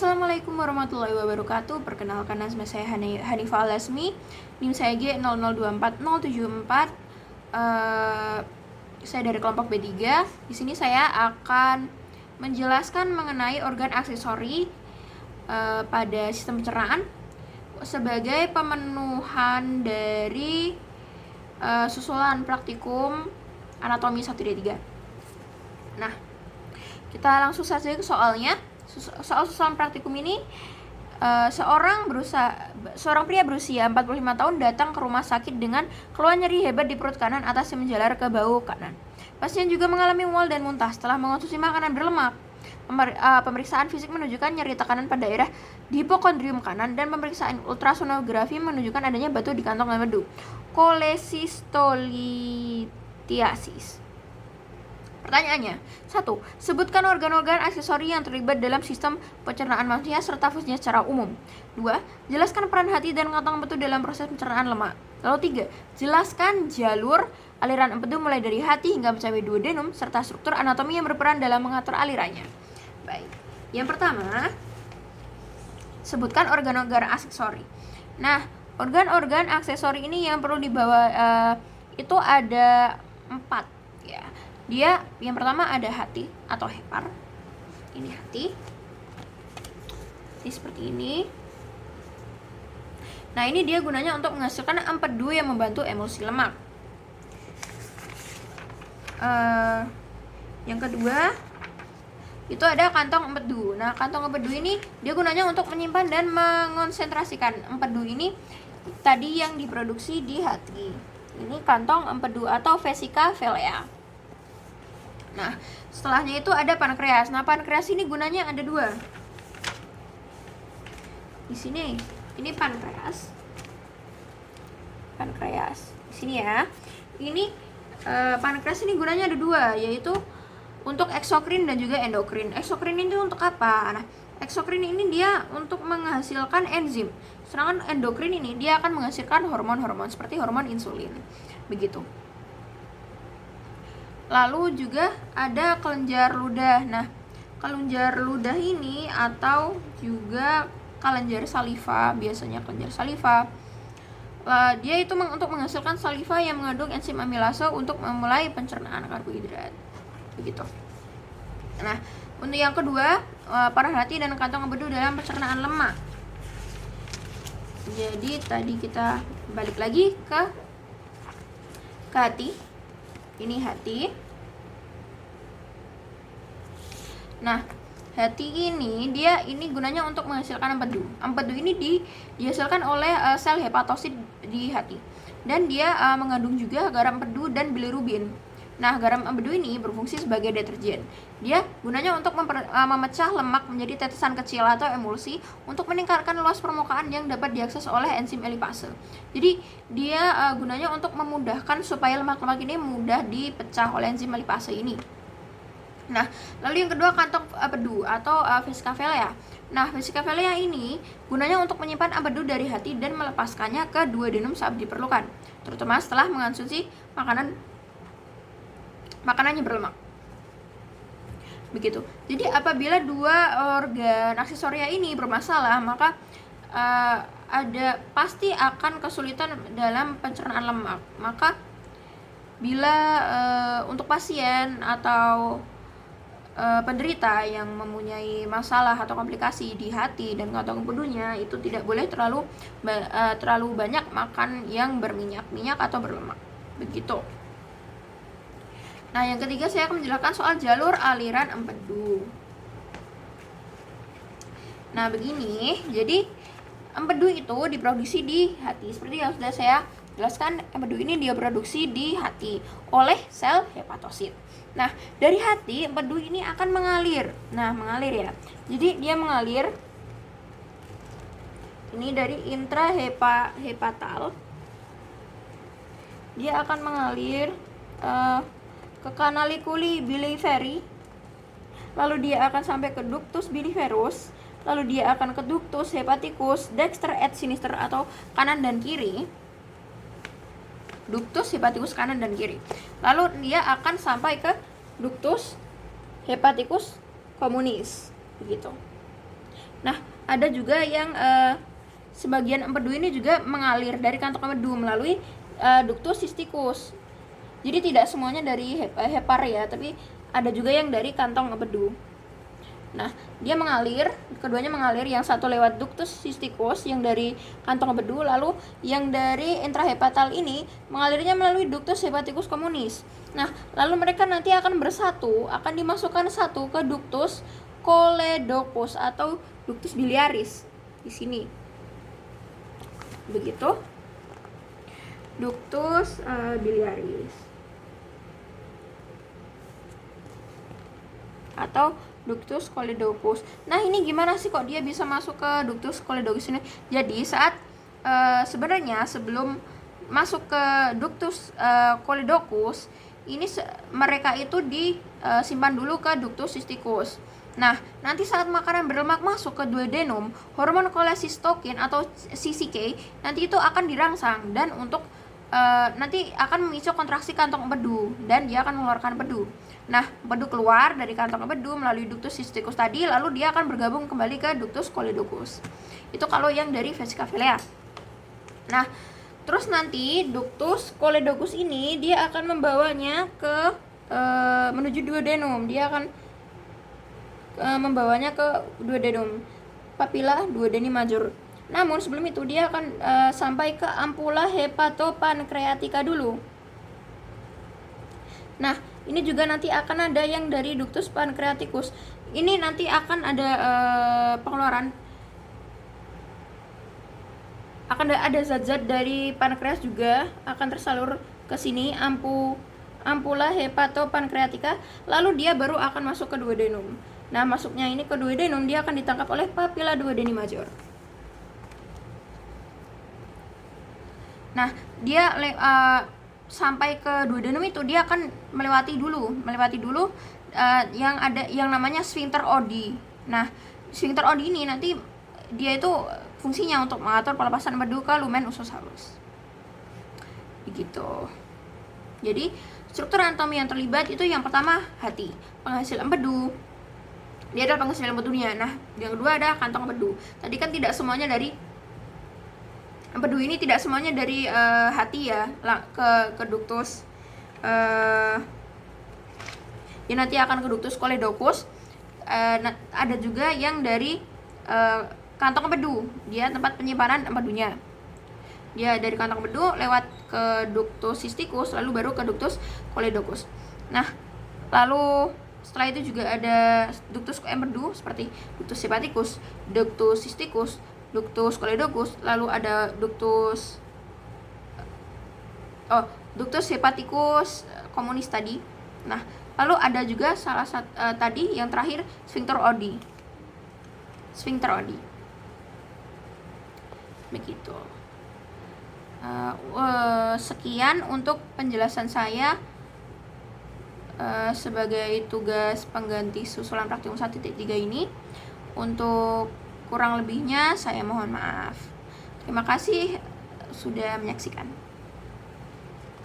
Assalamualaikum warahmatullahi wabarakatuh. Perkenalkan, nama saya Hanifah Alasmi. NIM saya G0024074. Saya dari kelompok B3. Di sini saya akan menjelaskan mengenai organ aksesori pada sistem pencernaan sebagai pemenuhan dari susulan praktikum anatomi 1-3. Nah, kita langsung saja ke soalnya. Soal susulan praktikum ini, seorang pria berusia 45 tahun datang ke rumah sakit dengan keluhan nyeri hebat di perut kanan atas yang menjalar ke bahu kanan. Pasien juga mengalami mual dan muntah setelah mengonsumsi makanan berlemak. Pemeriksaan fisik menunjukkan nyeri tekanan pada daerah di hipokondrium kanan, dan pemeriksaan ultrasonografi menunjukkan adanya batu di kantong empedu. Kolesistolitiasis. Pertanyaannya, 1. Sebutkan organ-organ aksesori yang terlibat dalam sistem pencernaan manusia serta fungsinya secara umum. 2. Jelaskan peran hati dan kantong empedu dalam proses pencernaan lemak. Lalu 3. Jelaskan jalur aliran empedu mulai dari hati hingga mencapai duodenum serta struktur anatomi yang berperan dalam mengatur alirannya. Baik. Yang pertama, sebutkan organ-organ aksesori. Nah, organ-organ aksesori ini yang perlu dibawa itu ada 4 ya. Dia yang pertama ada hati atau hepar. Ini hati. Ini seperti ini. Nah, ini dia gunanya untuk menghasilkan empedu yang membantu emulsi lemak. Yang kedua itu ada kantong empedu. Nah, kantong empedu ini dia gunanya untuk menyimpan dan mengonsentrasikan empedu ini tadi yang diproduksi di hati. Ini kantong empedu atau vesica velea. Nah, setelahnya itu ada pankreas. Nah, pankreas ini gunanya ada 2. Di sini, ini pankreas. Pankreas. Di sini ya. Ini pankreas ini gunanya ada 2, yaitu untuk eksokrin dan juga endokrin. Eksokrin ini untuk apa? Nah, eksokrin ini dia untuk menghasilkan enzim. Sedangkan endokrin ini dia akan menghasilkan hormon-hormon seperti hormon insulin. Begitu. Lalu juga ada kelenjar ludah. Nah, kelenjar ludah ini atau juga kelenjar saliva, biasanya kelenjar saliva, dia itu untuk menghasilkan saliva yang mengandung enzim amilase untuk memulai pencernaan karbohidrat. Begitu. Nah, untuk yang kedua, peran hati dan kantong empedu dalam pencernaan lemak. Jadi tadi kita balik lagi ke hati. Ini hati. Nah, hati ini gunanya untuk menghasilkan empedu. Empedu ini dihasilkan oleh sel hepatosit di hati. Dan dia mengandung juga garam empedu dan bilirubin. Nah, garam empedu ini berfungsi sebagai deterjen. Dia gunanya untuk memecah lemak menjadi tetesan kecil atau emulsi untuk meningkatkan luas permukaan yang dapat diakses oleh enzim elipase. Jadi, dia gunanya untuk memudahkan supaya lemak-lemak ini mudah dipecah oleh enzim elipase ini. Nah, lalu yang kedua kantong empedu atau vesica velea. Nah, vesica velea ini gunanya untuk menyimpan empedu dari hati dan melepaskannya ke duodenum saat diperlukan, terutama setelah mengonsumsi makanannya berlemak. Begitu. Jadi apabila 2 organ aksesoria ini bermasalah, maka pasti akan kesulitan dalam pencernaan lemak. Maka bila untuk pasien atau penderita yang mempunyai masalah atau komplikasi di hati dan kantong empedunya, itu tidak boleh terlalu banyak makan yang berminyak atau berlemak. Begitu. Nah, yang ketiga saya akan menjelaskan soal jalur aliran empedu. Nah, begini. Jadi empedu itu diproduksi di hati. Seperti yang sudah saya jelaskan, empedu ini dia produksi di hati oleh sel hepatosit. Nah, dari hati empedu ini akan mengalir. Nah, mengalir ya. Jadi dia mengalir ini dari intrahepatal. Dia akan mengalir ke canaliculi biliveri. Lalu dia akan sampai ke ductus biliferus. Lalu dia akan ke ductus hepaticus dexter et sinister atau kanan dan kiri. Ductus hepaticus kanan dan kiri. Lalu dia akan sampai ke ductus hepaticus communis. Begitu. Nah, ada juga yang sebagian empedu ini juga mengalir dari kantong empedu melalui ductus cysticus. Jadi tidak semuanya dari hepar ya, tapi ada juga yang dari kantong empedu. Nah, dia mengalir, keduanya mengalir, yang satu lewat ductus cysticus yang dari kantong empedu, lalu yang dari intrahepatal ini mengalirnya melalui ductus hepaticus communis. Nah, lalu mereka nanti akan bersatu, akan dimasukkan satu ke ductus choledocus atau ductus biliaris di sini. Begitu. Ductus biliaris atau ductus choledocus. Nah, ini gimana sih kok dia bisa masuk ke ductus choledocus ini? Jadi saat sebenarnya sebelum masuk ke ductus choledocus ini mereka itu disimpan dulu ke ductus cysticus. Nah, nanti saat makanan berlemak masuk ke duodenum, hormon kolesistokin atau CCK nanti itu akan dirangsang dan untuk nanti akan memicu kontraksi kantong empedu dan dia akan mengeluarkan empedu. Nah, empedu keluar dari kantong empedu melalui ductus cysticus tadi, lalu dia akan bergabung kembali ke ductus choledocus. Itu kalau yang dari vesica vilea. Nah, terus nanti ductus choledocus ini dia akan membawanya ke menuju duodenum. Dia akan membawanya ke duodenum, papilla duodeni major. Namun sebelum itu dia akan sampai ke ampula hepatopankreatika dulu. Nah, ini juga nanti akan ada yang dari ductus pancreaticus. Ini nanti akan ada pengeluaran, akan ada zat-zat dari pankreas juga akan tersalur ke sini, ampula hepatopankreatika, lalu dia baru akan masuk ke duodenum. Nah, masuknya ini ke duodenum dia akan ditangkap oleh papilla duodeni major. Nah, dia sampai ke duodenum itu dia akan melewati dulu yang ada yang namanya sphincter Oddi. Nah, sphincter Oddi ini nanti dia itu fungsinya untuk mengatur pelepasan empedu ke lumen usus halus. Begitu. Jadi, struktur anatomi yang terlibat itu yang pertama hati, penghasil empedu. Dia adalah penghasil empedunya. Nah, yang kedua ada kantong empedu. Tadi kan tidak semuanya dari empedu ini tidak semuanya dari hati ya, ke ductus ya nanti akan ke ductus choledocus. Ada juga yang dari kantong empedu, dia tempat penyimpanan empedunya. Dia dari kantong empedu lewat ke ductus cysticus lalu baru ke ductus choledocus. Nah, lalu setelah itu juga ada ductus empedu seperti ductus hepaticus, ductus cysticus, ductus choledocus, lalu ada ductus hepaticus communis tadi. Nah, lalu ada juga salah satu tadi yang terakhir sphincter Oddi. Begitu. Sekian untuk penjelasan saya sebagai tugas pengganti susulan praktikum 1.3 ini. Untuk kurang lebihnya saya mohon maaf. Terima kasih sudah menyaksikan.